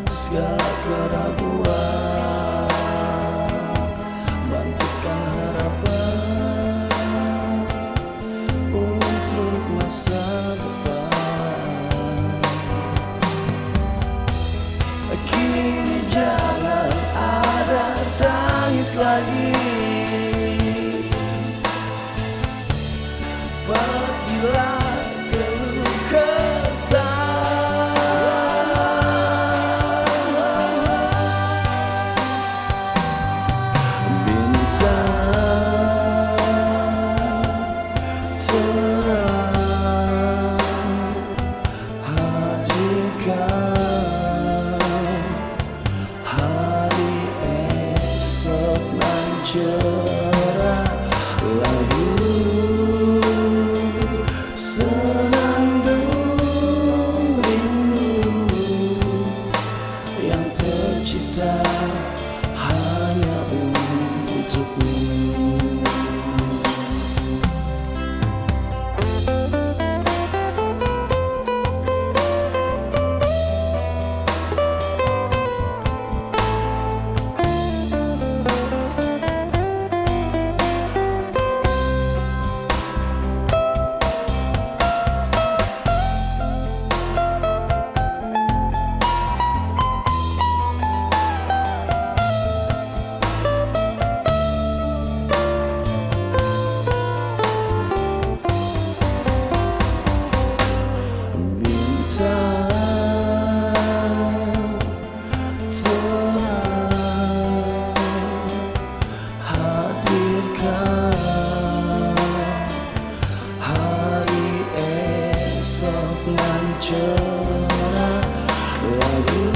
segala keraguan, bangkitkan harapan untuk masa depan. Kini jangan ada tangis lagi, pergilah keluh kesah. Bintang terang hadirkan hari esok nan cerah, lagu senandung rindu yang tercipta hanya untukmu. Hadirkan hari esok nan cerah, lagu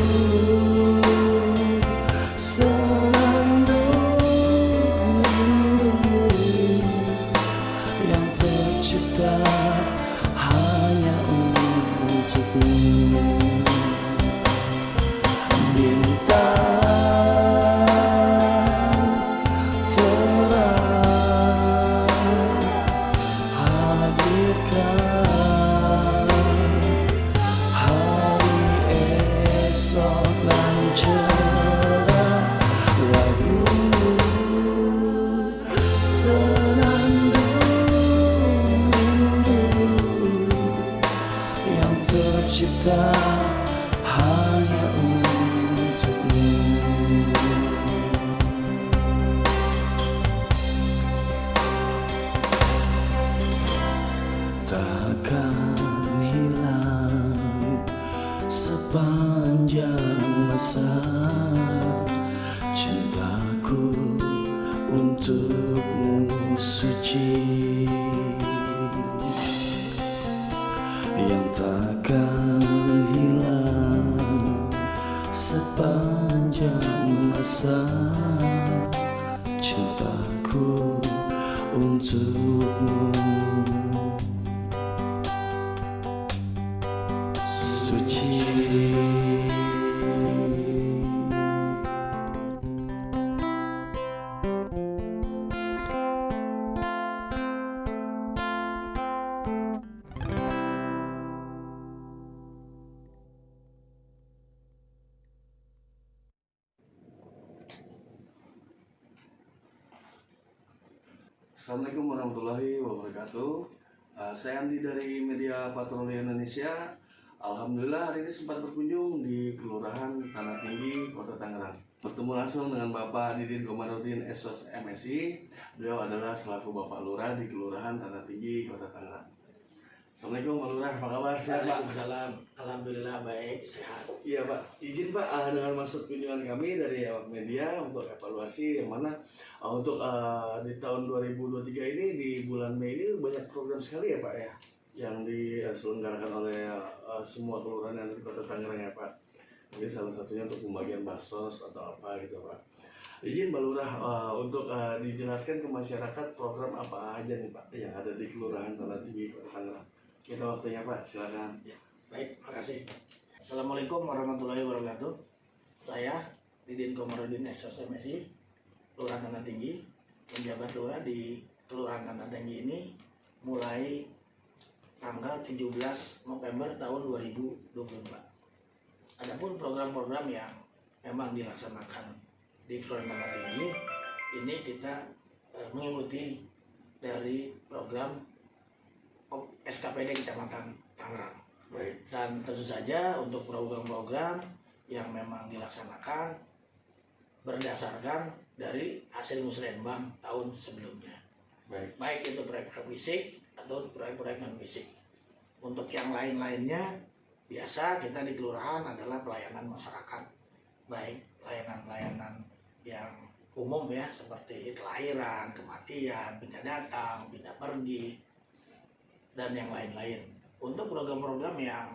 senandung rindu yang tercipta hanya untukmu. Bintang terang hadirkan hari esok nan cerah, lagu senandung rindu yang tercipta hanya untukmu. Takkan hilang sepanjang masa cintaku untukmu suci, yang takkan hilang sepanjang masa cintaku untukmu suci. Assalamualaikum warahmatullahi wabarakatuh. Saya Andi dari Media Patroli Indonesia. Alhamdulillah hari ini sempat berkunjung di Kelurahan Tanah Tinggi, Kota Tangerang. Bertemu langsung dengan Bapak Didin Komarudin SOS MSI. Beliau adalah selaku Bapak Lurah di Kelurahan Tanah Tinggi, Kota Tangerang. Assalamualaikum Pak Lurah, apa kabar? Waalaikumsalam. Alhamdulillah baik, sehat. Iya Pak, izin Pak dengan masuk kunjungan kami dari awak media untuk evaluasi yang mana untuk di tahun 2023 ini di bulan Mei ini banyak program sekali ya Pak ya yang diselenggarakan oleh semua kelurahan yang di Kota Tangerang ya Pak. Mungkin salah satunya untuk pembagian bansos atau apa gitu Pak. Izin Pak Lurah untuk dijelaskan ke masyarakat program apa aja nih Pak yang ada di Kelurahan Tanah Tinggi, Kota Tangerang. Kita waktunya Pak, silakan. Ya, baik, makasih. Assalamualaikum warahmatullahi wabarakatuh. Saya Didin Komarudin SOS MSI, Kelurahan Tanah Tinggi, menjabat lurah di Kelurahan Tanah Tinggi ini mulai tanggal 17 November tahun 2024. Adapun program-program yang memang dilaksanakan di Kelurahan Tanah Tinggi ini kita mengikuti dari program SKPD Kecamatan Tangerang. Baik. Dan tentu saja untuk program-program yang memang dilaksanakan berdasarkan dari hasil musrenbang tahun sebelumnya. Baik itu proyek-proyek fisik atau proyek-proyek non fisik. Untuk yang lain-lainnya biasa kita di kelurahan adalah pelayanan masyarakat, baik pelayanan-pelayanan yang umum ya seperti kelahiran, kematian, pindah datang, pindah pergi, dan yang lain-lain. Untuk program-program yang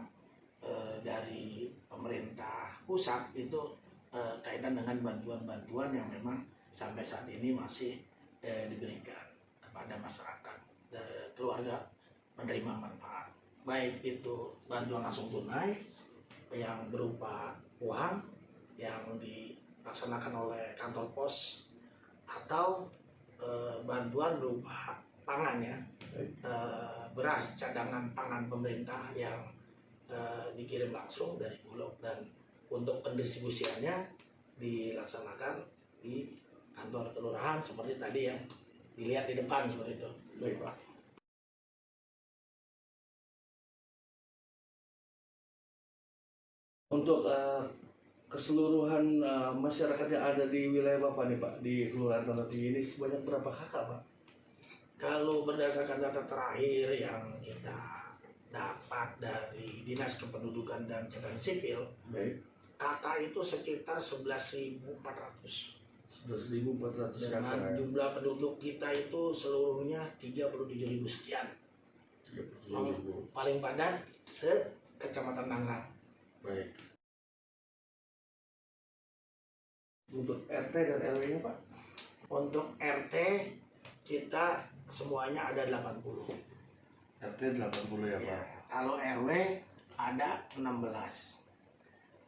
dari pemerintah pusat itu kaitan dengan bantuan-bantuan yang memang sampai saat ini masih diberikan kepada masyarakat dari keluarga penerima manfaat, baik itu bantuan langsung tunai yang berupa uang yang dilaksanakan oleh kantor pos atau bantuan berupa pangan ya, beras cadangan pangan pemerintah yang dikirim langsung dari Bulog, dan untuk pendistribusiannya dilaksanakan di kantor kelurahan seperti tadi yang dilihat di depan seperti itu. Baik, Pak. Untuk keseluruhan masyarakat yang ada di wilayah Bapak nih Pak, di Kelurahan Tanah Tinggi ini sebanyak berapa kakak Pak? Kalau berdasarkan data terakhir yang kita dapat dari Dinas Kependudukan dan Catatan Sipil, Baik. kakak itu sekitar 11.400. 11.400 Dengan kakak. jumlah penduduk kita itu seluruhnya 37.000 sekian. 37.000. Paling padat se-Kecamatan Tangerang. Baik. Untuk RT dan RW-nya Pak? Untuk RT kita semuanya ada 80. RT 80 ya Pak? Ya, kalau RW ada 16.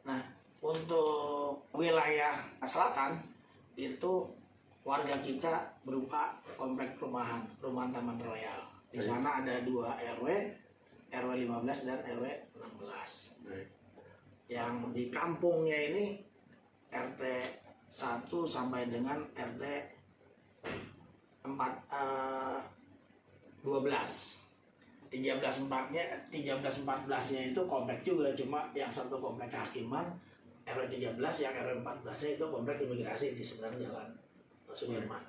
Nah, untuk wilayah selatan itu warga kita berupa komplek perumahan Taman Royal. Di sana ada 2 RW, RW 15 dan RW 16. Baik. Yang di kampungnya ini RT 1 sampai dengan RT 12. 13-14-nya itu komplek juga, cuma yang satu komplek kehakiman RW 13, yang RW 14-nya itu komplek imigrasi di seberang jalan Sudirman.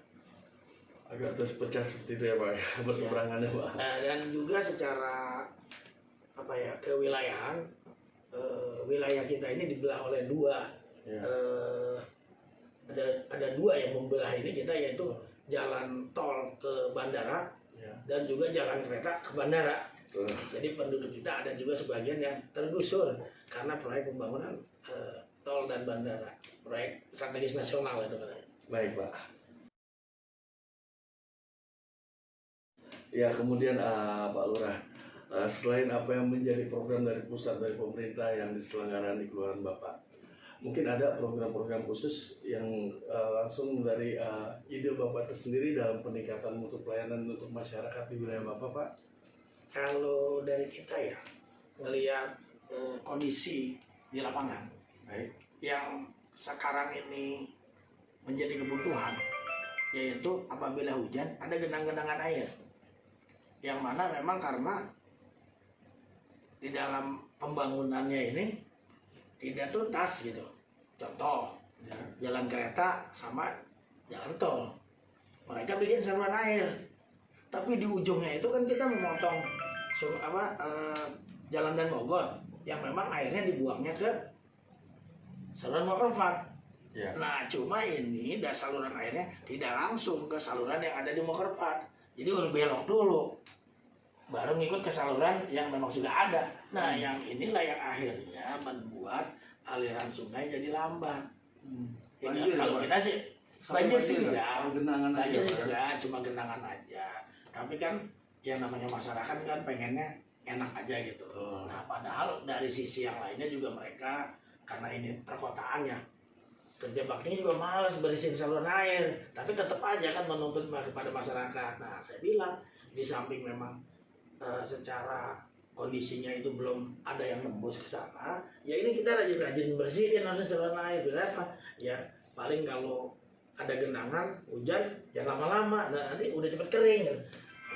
Agak terpecah seperti itu ya Pak, berseberangannya Pak. Dan juga secara kewilayahan, wilayah kita ini dibelah oleh 2. Ya. Ada 2 yang membelah ini kita, yaitu jalan tol ke bandara. Ya. Dan juga jalan kereta ke bandara. Jadi penduduk kita ada juga sebagian yang tergusur karena proyek pembangunan tol dan bandara, proyek strategis nasional itu. Baik Pak. Ya kemudian Pak Lurah, selain apa yang menjadi program dari pusat dari pemerintah yang diselenggarakan di kelurahan Bapak, mungkin ada program-program khusus yang langsung dari ide Bapak tersendiri dalam peningkatan mutu pelayanan untuk masyarakat di wilayah Bapak, Pak? Kalau dari kita ya, melihat kondisi di lapangan, Baik. yang sekarang ini menjadi kebutuhan, yaitu apabila hujan ada genang-genangan air, yang mana memang karena di dalam pembangunannya ini tidak tuntas gitu. Contoh, Ya. jalan kereta sama jalan tol, mereka bikin saluran air, tapi di ujungnya itu kan kita memotong jalan dan mogot yang memang airnya dibuangnya ke saluran Mokervat. Ya. Nah, cuma ini saluran airnya tidak langsung ke saluran yang ada di Mokervat, jadi harus belok dulu baru ngikut ke saluran yang memang sudah ada. Nah, yang inilah yang akhirnya membuat aliran sungai jadi lambat. Ya, Banjir, kalau Pak? kita sih Sampai banjir sih banjir, enggak, oh, genangan aja, banjir Pak, ya? enggak, cuma genangan aja. Tapi kan yang namanya masyarakat kan pengennya enak aja gitu. Betul. Nah, padahal dari sisi yang lainnya juga mereka, karena ini perkotaannya, kerja baktinya juga malas bersihin saluran air, tapi tetap aja kan menuntut kepada masyarakat. Nah, saya bilang di samping memang secara kondisinya itu belum ada yang nembus ke sana, ya ini kita rajin-rajin bersihin harusnya saluran air. Berapa? Ya paling kalau ada genangan hujan jangan lama-lama, dan nanti udah cepet kering gitu.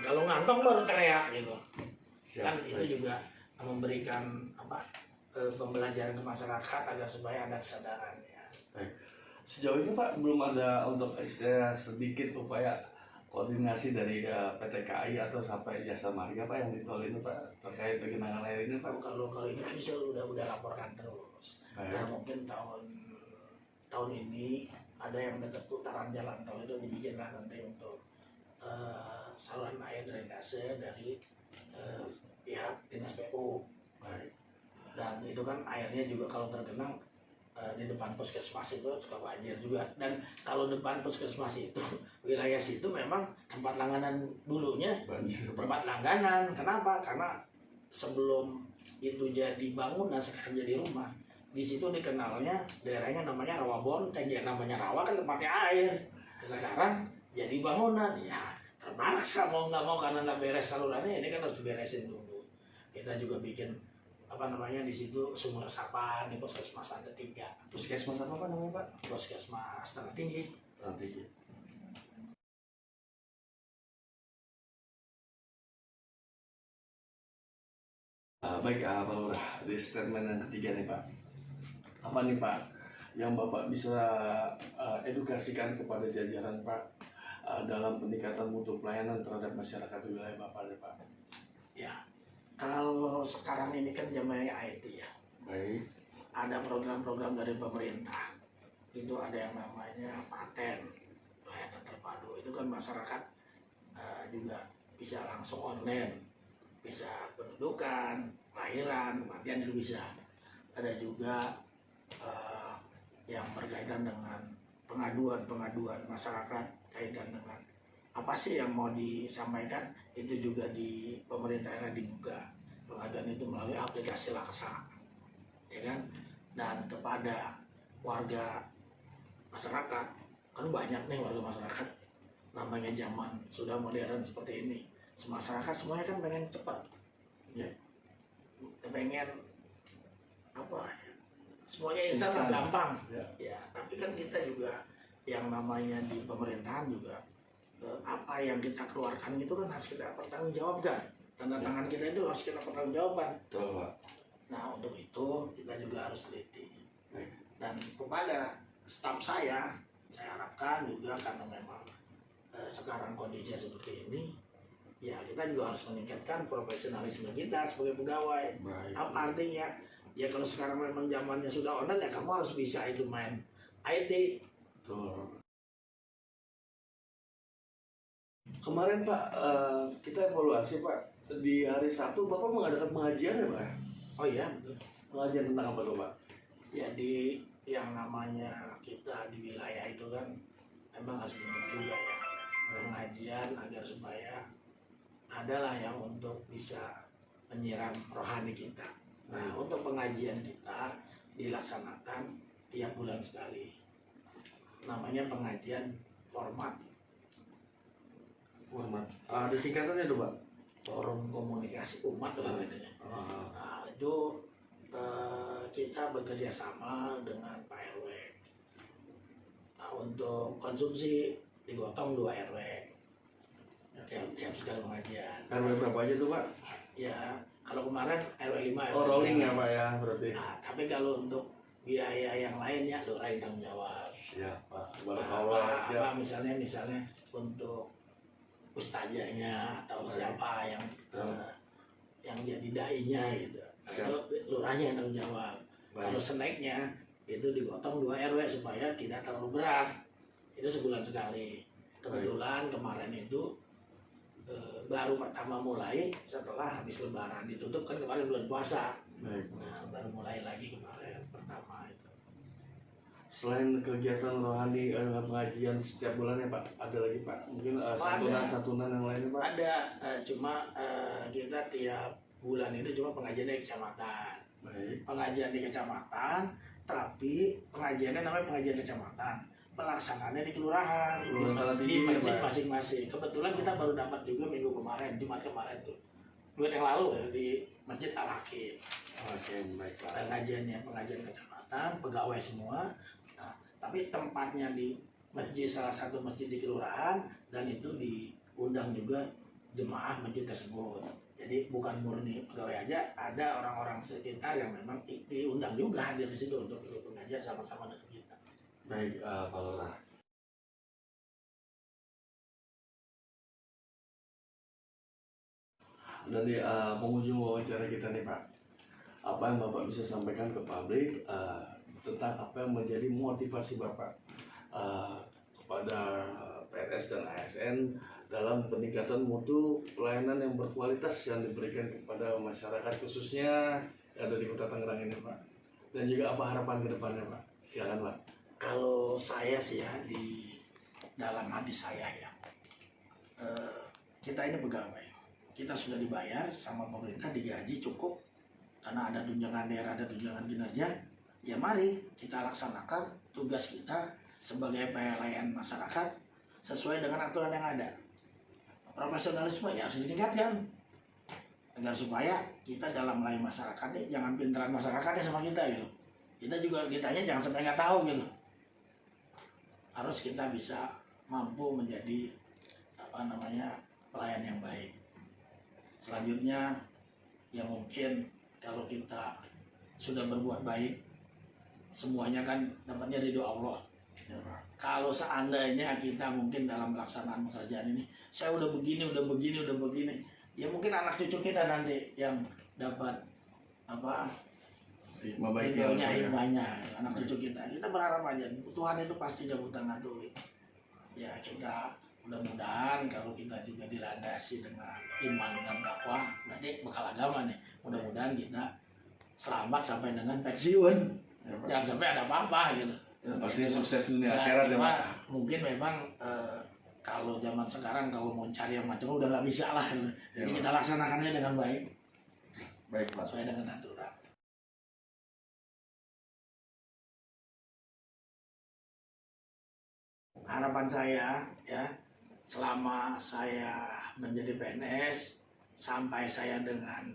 Kalau ngantong baru teriak gitu. Kan itu juga memberikan pembelajaran ke masyarakat agar supaya ada kesadaran ya. Baik. Sejauh ini Pak belum ada untuk sedikit upaya koordinasi dari PT KAI atau sampai Jasa Marga Pak yang di tol ini Pak terkait genangan air ini Pak. Kalau ini kan saya udah laporkan terus. Nah, mungkin tahun ini ada yang dekat putaran jalan tol itu dibikinlah nanti untuk saluran air drainase dari pihak dinas PU. Baik. Dan itu kan airnya juga kalau tergenang di depan puskesmas itu suka banjir juga. Dan kalau depan puskesmas itu wilayah situ memang tempat langganan dulunya, Banjir, Pak. tempat langganan. Kenapa? Karena sebelum itu jadi bangunan sekarang jadi rumah. Di situ dikenalnya daerahnya namanya Rawa Bonteng, ya namanya rawa kan tempatnya air. Sekarang jadi bangunan, ya terpaksa mau nggak mau karena nggak beres salurannya, ini kan harus diberesin dulu. Kita juga bikin di situ sumur resapan di puskesmas ada 3. Puskesmas apa Pak namanya Pak? Puskesmas Tanah Tinggi. Tanah Tinggi. Baik Pak Lurah, di statement yang ketiga nih Pak. Apa nih Pak yang Bapak bisa edukasikan kepada jajaran Pak dalam peningkatan mutu pelayanan terhadap masyarakat di wilayah Bapak nih Pak? Ya, kalau sekarang ini kan zamannya IT ya. Baik. Ada program-program dari pemerintah. Itu ada yang namanya paten pelayanan terpadu. Itu kan masyarakat juga bisa langsung online, bisa pendudukan, kelahiran, kematian itu bisa. Ada juga yang berkaitan dengan pengaduan masyarakat kaitan dengan apa sih yang mau disampaikan, itu juga di pemerintah era dibuka. Pengaduan itu melalui aplikasi Laksa, ya kan? Dan kepada warga masyarakat, kan banyak nih warga masyarakat, namanya zaman sudah modern seperti ini. Masyarakat semuanya kan pengen cepat, Ya. pengen semuanya instan gampang. Ya, tapi kan kita juga yang namanya di pemerintahan juga apa yang kita keluarkan itu kan harus kita pertanggungjawabkan. Tanda tangan kita itu harus kita pertanggungjawabkan. Betul Pak. Nah, untuk itu kita juga harus teliti. Baik. Dan kepada staf saya harapkan juga karena memang sekarang kondisinya seperti ini, ya kita juga harus meningkatkan profesionalisme kita sebagai pegawai. Baik. Apa artinya? Ya kalau sekarang memang zamannya sudah online, ya kamu harus bisa itu main IT. Betul. Kemarin Pak, kita evaluasi Pak, di hari Sabtu Bapak mengadakan pengajian ya Pak? Oh iya, betul. Pengajian tentang apa tuh Pak? Jadi yang namanya kita di wilayah itu kan memang harus bentuk juga ya pengajian agar supaya adalah yang untuk bisa menyiram rohani kita. Nah, untuk pengajian kita dilaksanakan tiap bulan sekali. Namanya pengajian format. Ada singkatannya tuh Pak? Forum Komunikasi Umat namanya. Nah, itu kita bekerja sama dengan Pak RW. Nah, untuk konsumsi digotong 2 RW. Tiap sekali pengajian. RW berapa aja tuh Pak? Ya, kalau kemarin RW 5 RW. Oh, rolling ya Pak ya berarti? Nah, tapi kalau untuk biaya yang lainnya lurah yang tanggung jawab. Siap Pak. Nah, apa misalnya untuk ustazahnya atau siapa yang jadi dai-nya gitu. Itu lurahnya yang tanggung jawab. Kalau snacknya itu digotong 2 RW supaya tidak terlalu berat. Itu sebulan sekali. Kebetulan kemarin itu baru pertama mulai setelah habis lebaran, ditutup kan kemarin bulan puasa. Nah, baru mulai lagi kemarin pertama itu. Selain kegiatan rohani pengajian setiap bulannya Pak, ada lagi Pak? Mungkin santunan yang lainnya Pak? Ada, cuma kita tiap bulan itu cuma pengajian di kecamatan. Baik. Pengajian di kecamatan, tapi pengajiannya namanya pengajian kecamatan. Pelaksanaannya di kelurahan, di masjid masing-masing. Kebetulan kita baru dapat juga minggu kemarin, Jumat kemarin tuh. 2 yang lalu ya, di Masjid Al-Hakim. Oke, baiklah. Pengajian kecamatan, pegawai semua. Nah, tapi tempatnya di masjid, salah satu masjid di kelurahan, dan itu diundang juga jemaah masjid tersebut. Jadi bukan murni pegawai aja, ada orang-orang sekitar yang memang diundang juga hadir di situ untuk ikut pengajian sama-sama dengan kita. Baik, Pak Lurah. Dari penghujung wawancara kita nih Pak, apa yang Bapak bisa sampaikan ke publik tentang apa yang menjadi motivasi Bapak kepada PNS dan ASN dalam peningkatan mutu pelayanan yang berkualitas yang diberikan kepada masyarakat khususnya yang ada di Kota Tangerang ini Pak, dan juga apa harapan ke depannya Pak? Silakan Pak. Kalau saya sih ya, di dalam hati saya ya, kita ini pegawai, kita sudah dibayar sama pemerintah, digaji cukup, karena ada tunjangan daerah, ada tunjangan kinerja. Ya mari kita laksanakan tugas kita sebagai pelayan masyarakat sesuai dengan aturan yang ada. Profesionalisme ya harus ditingkatkan agar supaya kita dalam melayani masyarakat nih, jangan pinteran masyarakatnya sama kita gitu. Kita juga ditanya jangan sampai nggak tahu gitu. Harus kita bisa mampu menjadi pelayan yang baik. Selanjutnya ya mungkin kalau kita sudah berbuat baik, semuanya kan dapatnya ridho Allah. Kalau seandainya kita mungkin dalam pelaksanaan pekerjaan ini, saya udah begini, ya mungkin anak cucu kita nanti yang dapat hikmahnya, anak cucu kita. Kita berharap aja, Tuhan itu pasti jabutan tuli. Ya kita mudah-mudahan kalau kita juga dilandasi dengan iman dan takwa, berarti bekal agama nih. Mudah-mudahan kita selamat sampai dengan pensiun. Jangan sampai ada apa-apa gitu. Ya, pastinya sukses dunia akhirat ya Pak. Mungkin memang kalau zaman sekarang kalau mau cari yang macam udah nggak bisa lah. Jadi kita laksanakannya dengan baik. Baik Pak. Sesuai dengan aturan. Harapan saya ya, selama saya menjadi PNS sampai saya dengan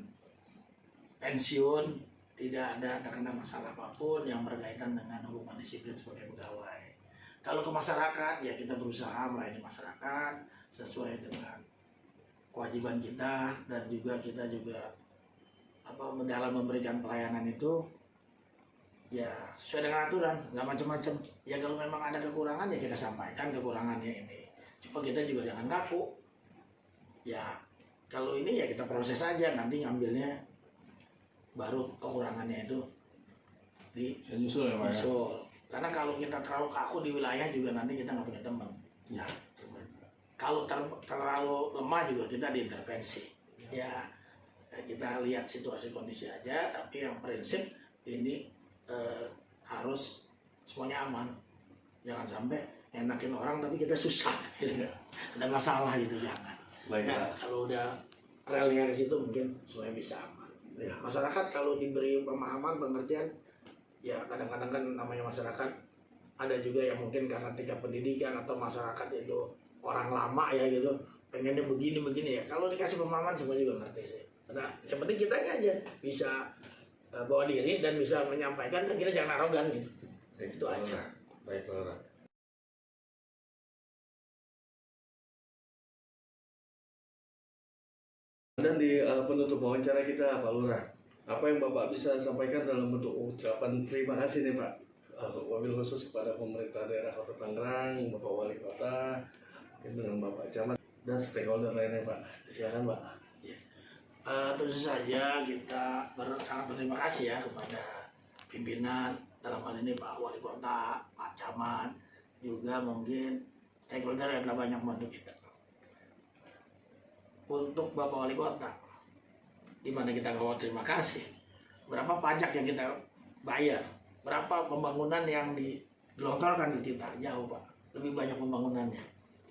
pensiun, tidak ada terkena masalah apapun yang berkaitan dengan hubungan disiplin sebagai pegawai. Kalau ke masyarakat, ya kita berusaha melayani masyarakat sesuai dengan kewajiban kita, dan juga kita juga dalam memberikan pelayanan itu ya sesuai dengan aturan, nggak macam-macam. Ya kalau memang ada kekurangan ya kita sampaikan kekurangannya ini. Cuma kita juga jangan kaku. Ya kalau ini ya kita proses aja, nanti ngambilnya baru kekurangannya itu nyusul ya Pak. Karena kalau kita terlalu kaku di wilayah juga nanti kita nggak punya teman. Ya. Kalau terlalu lemah juga kita diintervensi. Ya kita lihat situasi kondisi aja. Tapi yang prinsip ini harus semuanya aman. Jangan sampai enakin orang tapi kita susah. Gitu. Ada masalah gitu, jangan. Ya, kalau udah relnya di situ mungkin semuanya bisa aman. Ya, masyarakat kalau diberi pemahaman, pengertian, ya kadang-kadang kan namanya masyarakat ada juga yang mungkin karena tingkat pendidikan atau masyarakat itu orang lama ya gitu, pengennya begini ya. Kalau dikasih pemahaman semua juga ngerti sih. Nah, yang penting kita aja bisa bawa diri dan bisa menyampaikan, dan kita jangan arogan gitu. Itu aja. Baik Pak. Dan di penutup wawancara kita Pak Lurah, apa yang Bapak bisa sampaikan dalam bentuk ucapan terima kasih nih Pak, wabil khusus kepada pemerintah daerah Kota Tangerang, Bapak Wali Kota, dengan Bapak Camat dan stakeholder lainnya Pak. Silakan Pak. Tentu saja kita sangat berterima kasih ya kepada pimpinan, dalam hal ini Pak Wali Kota, Pak Camat, juga mungkin stakeholder yang telah banyak membantu kita. Untuk Bapak Wali Kota, di mana kita mau terima kasih, berapa pajak yang kita bayar, berapa pembangunan yang digelontorkan ke kita, jauh Pak, lebih banyak pembangunannya.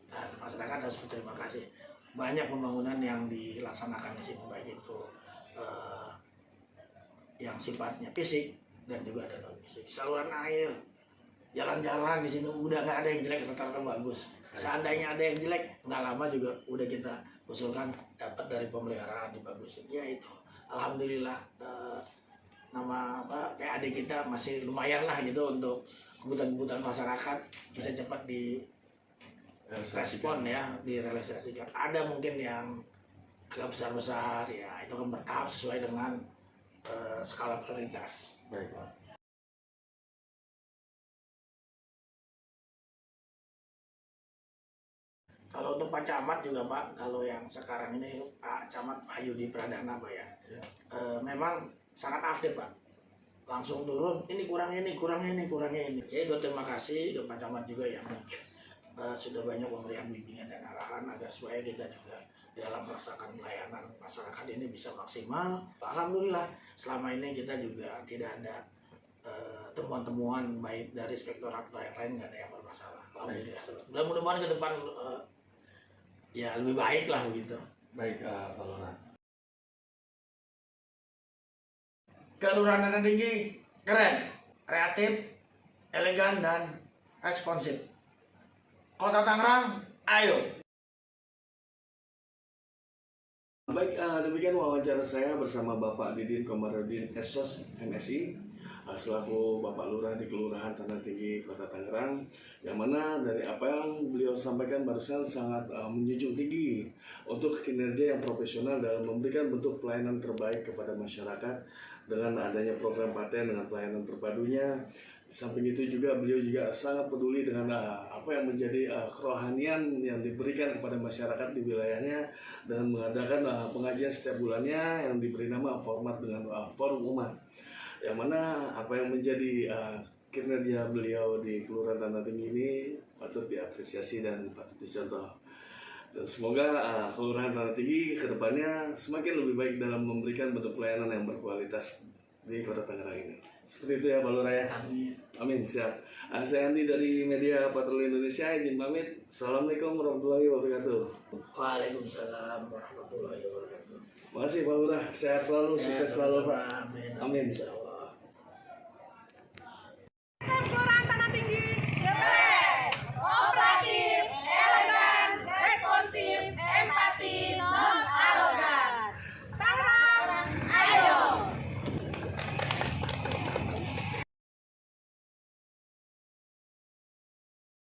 Dan masyarakat harus berterima kasih, banyak pembangunan yang dilaksanakan di sini, baik itu yang sifatnya fisik dan juga ada non fisik. Saluran air, jalan-jalan di sini udah nggak ada yang jelek, rata-rata bagus. Seandainya ada yang jelek, nggak lama juga udah kita usulkan dapat dari pemeliharaan dibagusin. Ya itu, alhamdulillah nama PAD kita masih lumayan lah gitu untuk kebutuhan-kebutuhan masyarakat bisa cepat direspon ya, direalisasikan. Ada mungkin yang agak besar-besar ya, itu kan bertahap sesuai dengan skala prioritas. Baik Pak. Kalau untuk Pak Camat juga Pak, kalau yang sekarang ini Pak Camat Ayudi Pradana Pak ya, memang sangat aktif Pak. Langsung turun, ini kurang ini, kurang ini, kurangnya ini. Jadi terima kasih ke Pak Camat juga yang mungkin sudah banyak pemberian bimbingan dan arahan agar supaya kita juga dalam melaksanakan pelayanan masyarakat ini bisa maksimal. Alhamdulillah selama ini kita juga tidak ada temuan-temuan baik dari inspektorat atau yang lain, nggak ada yang bermasalah. Alhamdulillah. Mudah-mudahan ke depan ya lebih baik lah begitu. Baik Pak Lurah. Kelurahan Tanah Tinggi keren, kreatif, elegan dan responsif. Kota Tangerang, ayo. Baik, demikian wawancara saya bersama Bapak Didin Komarudin Esos MSI selaku Bapak Lurah di Kelurahan Tanah Tinggi Kota Tangerang, yang mana dari apa yang beliau sampaikan barusan sangat menjunjung tinggi untuk kinerja yang profesional dalam memberikan bentuk pelayanan terbaik kepada masyarakat dengan adanya program paten dengan pelayanan terpadunya. Di samping itu juga beliau juga sangat peduli dengan apa yang menjadi kerohanian yang diberikan kepada masyarakat di wilayahnya dengan mengadakan pengajian setiap bulannya yang diberi nama format dengan forum umat, yang mana apa yang menjadi kinerja beliau di Kelurahan Tanah Tinggi ini patut diapresiasi dan patut dicontoh. Dan semoga Kelurahan Tanah Tinggi kedepannya semakin lebih baik dalam memberikan bentuk pelayanan yang berkualitas di Kota Tangerang ini. Seperti itu ya Pak Lurah ya. Amin. Amin, siap. Saya Andi dari Media Patroli Indonesia, izin pamit. Assalamualaikum warahmatullahi wabarakatuh. Waalaikumsalam warahmatullahi wabarakatuh. Makasih Pak Lurah, sehat selalu, sukses selalu Pak. Amin. Amin.